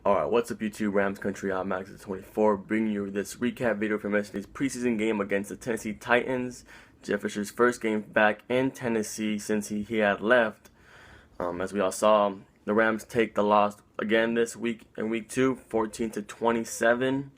Alright, what's up YouTube, Rams Country, I'm Max24, bringing you this recap video from yesterday's preseason game against the Tennessee Titans. Jeff Fisher's first game back in Tennessee since he had left. As we all saw, the Rams take the loss again this week in week 2, 14-27.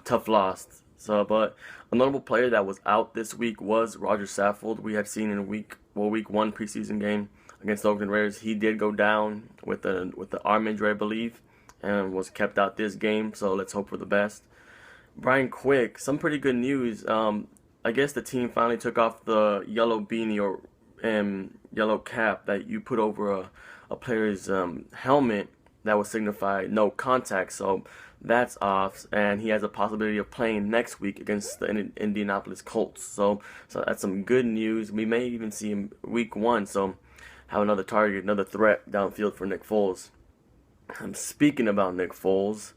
Tough loss. But a notable player that was out this week was Roger Saffold. We had seen in week 1 preseason game against the Oakland Raiders, he did go down with the arm injury, I believe, and was kept out this game. So let's hope for the best. Brian Quick, some pretty good news. I guess the team finally took off the yellow beanie or yellow cap that you put over a player's helmet that would signify no contact. So that's off, and he has a possibility of playing next week against the Indianapolis Colts. So that's some good news. We may even see him week 1. So have another target, another threat downfield for Nick Foles. Speaking about Nick Foles,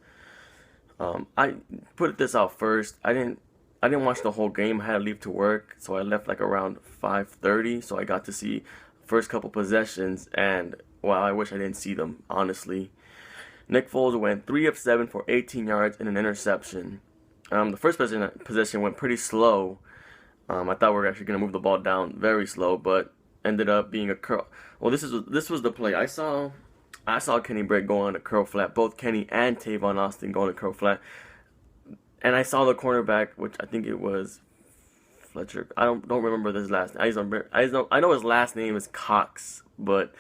I put this out first. I didn't watch the whole game. I had to leave to work, so I left like around 5:30. So I got to see first couple possessions, and well, I wish I didn't see them, honestly. Nick Foles went 3 of 7 for 18 yards and an interception. The first possession went pretty slow. I thought we were actually gonna move the ball down very slow, but ended up being a curl. Well, this was the play. I saw Kenny Britt go on a curl flat. Both Kenny and Tavon Austin go on a curl flat. And I saw the cornerback, which I think it was Fletcher. I don't remember his last name. I know his last name is Cox, but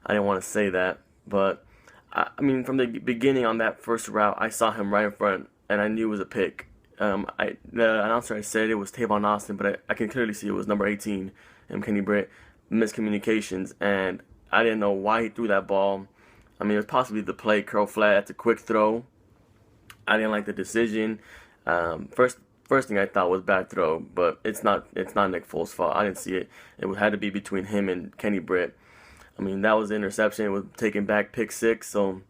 I didn't want to say that. But I mean, from the beginning on that first route, I saw him right in front, and I knew it was a pick. The announcer had said it was Tavon Austin, but I can clearly see it was number 18, Kenny Britt. Miscommunications, and I didn't know why he threw that ball. I mean, it was possibly the play curl flat. That's a quick throw. I didn't like the decision. First thing I thought was bad throw, but it's not Nick Foles' fault. I didn't see it. It had to be between him and Kenny Britt. I mean, that was the interception. It was taken back, pick 6. So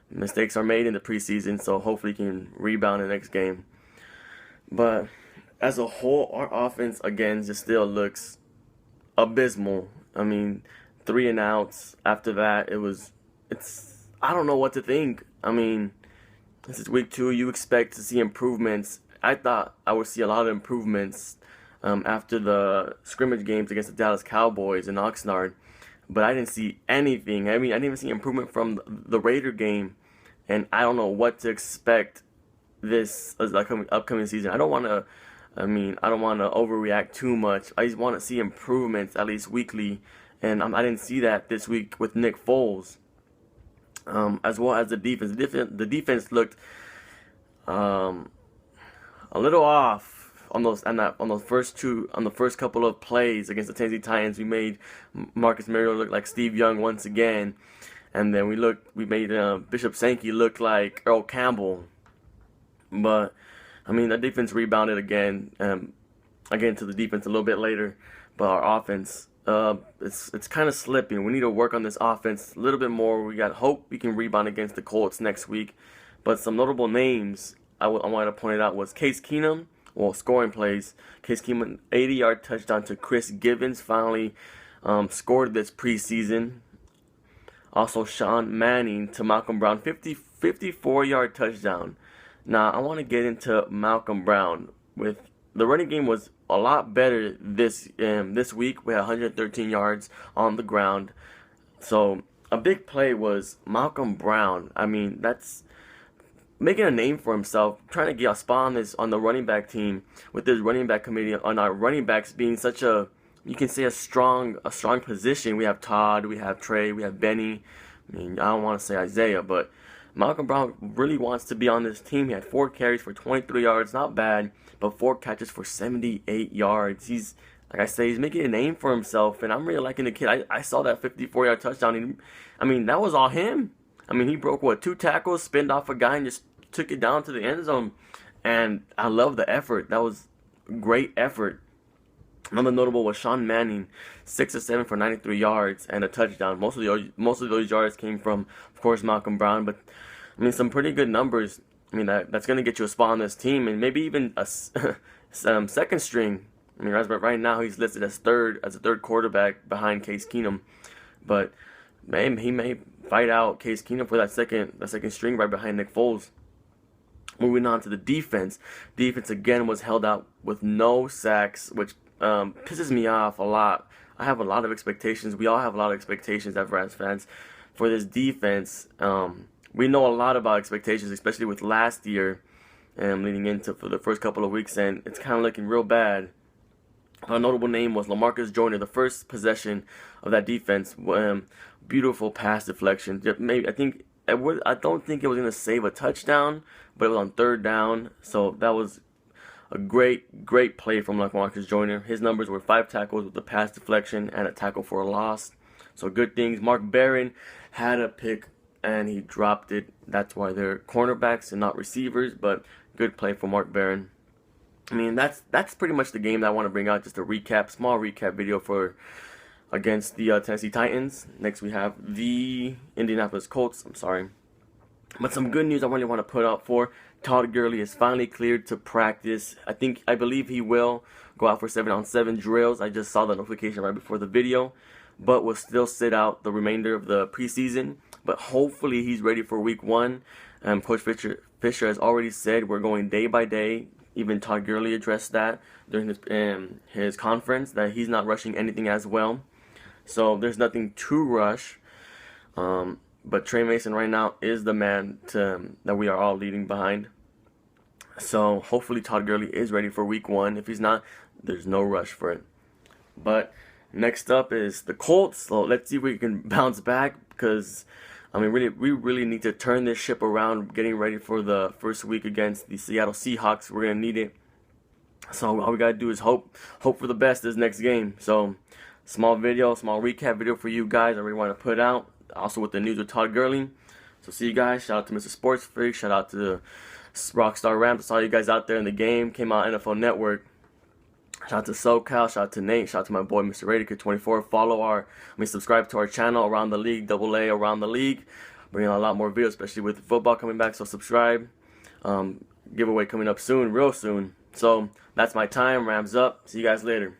mistakes are made in the preseason. So hopefully he can rebound in the next game. But as a whole, our offense again just still looks abysmal. I mean, 3 and outs. After that, I don't know what to think. I mean, this is week 2. You expect to see improvements. I thought I would see a lot of improvements after the scrimmage games against the Dallas Cowboys in Oxnard, but I didn't see anything. I mean, I didn't even see improvement from the Raider game, and I don't know what to expect this upcoming season. I don't want to overreact too much. I just want to see improvements at least weekly, and I didn't see that this week with Nick Foles. As well as the defense. The defense looked a little off on the first couple of plays against the Tennessee Titans. We made Marcus Mariota look like Steve Young once again, and then we made Bishop Sankey look like Earl Campbell. But I mean, the defense rebounded again. Again to the defense a little bit later, but our offense, it's kind of slipping. We need to work on this offense a little bit more. We got hope we can rebound against the Colts next week. But some notable names I wanted to point out was Case Keenum. Well, scoring plays. Case Keenum, 80-yard touchdown to Chris Givens. Finally scored this preseason. Also, Sean Manning to Malcolm Brown, 54-yard touchdown. Now, I want to get into Malcolm Brown. With the running game was a lot better this week. We had 113 yards on the ground. So a big play was Malcolm Brown. I mean, that's making a name for himself, trying to get a spot on the running back team with this running back committee on our running backs being such a, you can say, a strong position. We have Todd, we have Trey, we have Benny. I mean, I don't want to say Isaiah, but Malcolm Brown really wants to be on this team. He had 4 carries for 23 yards, not bad, but 4 catches for 78 yards. He's, like I say, he's making a name for himself, and I'm really liking the kid. I saw that 54-yard touchdown. And, I mean, that was all him. I mean, he broke, 2 tackles, spinned off a guy, and just took it down to the end zone. And I love the effort. That was great effort. Another notable was Sean Manning, 6 of 7 for 93 yards and a touchdown. Most of those yards came from, of course, Malcolm Brown. But I mean, some pretty good numbers. I mean, that's going to get you a spot on this team, and maybe even a second string. I mean, right now he's listed as a third quarterback behind Case Keenum. But man, he may fight out Case Keenum for that second string right behind Nick Foles. Moving on to the defense. Defense again was held out with no sacks, which pisses me off a lot. I have a lot of expectations. We all have a lot of expectations as Rams fans for this defense. We know a lot about expectations, especially with last year leading into for the first couple of weeks, and it's kind of looking real bad. A notable name was LaMarcus Joyner, the first possession of that defense. Beautiful pass deflection. I don't think it was going to save a touchdown, but it was on third down. So that was a great play from LaMarcus Joyner. His numbers were 5 tackles with a pass deflection and a tackle for a loss. So good things. Mark Barron had a pick and he dropped it. That's why they're cornerbacks and not receivers, but good play for Mark Barron. I mean, that's pretty much the game that I want to bring out. Just a small recap video for against the Tennessee Titans. Next we have the Indianapolis Colts. But some good news I really want to put out for Todd Gurley is finally cleared to practice. I believe he will go out for 7-on-7 drills. I just saw the notification right before the video, but will still sit out the remainder of the preseason. But hopefully he's ready for week 1. Coach Fisher has already said we're going day by day. Even Todd Gurley addressed that during his conference, that he's not rushing anything as well. So there's nothing to rush. But Trey Mason right now is the man that we are all leading behind. So hopefully Todd Gurley is ready for week 1. If he's not, there's no rush for it. But next up is the Colts. So let's see if we can bounce back, because we really need to turn this ship around, getting ready for the first week against the Seattle Seahawks. We're going to need it. So all we got to do is hope for the best this next game. So small recap video for you guys I really want to put out. Also with the news with Todd Gurley. So see you guys. Shout out to Mr. Sports Freak. Shout out to the Rockstar Rams. I saw you guys out there in the game. Came out NFL Network. Shout out to SoCal. Shout out to Nate. Shout out to my boy Mr. Radica24. Subscribe to our channel, Around the League, AA Around the League. Bringing a lot more videos, especially with football coming back. So subscribe. Giveaway coming up soon, real soon. So that's my time. Rams up. See you guys later.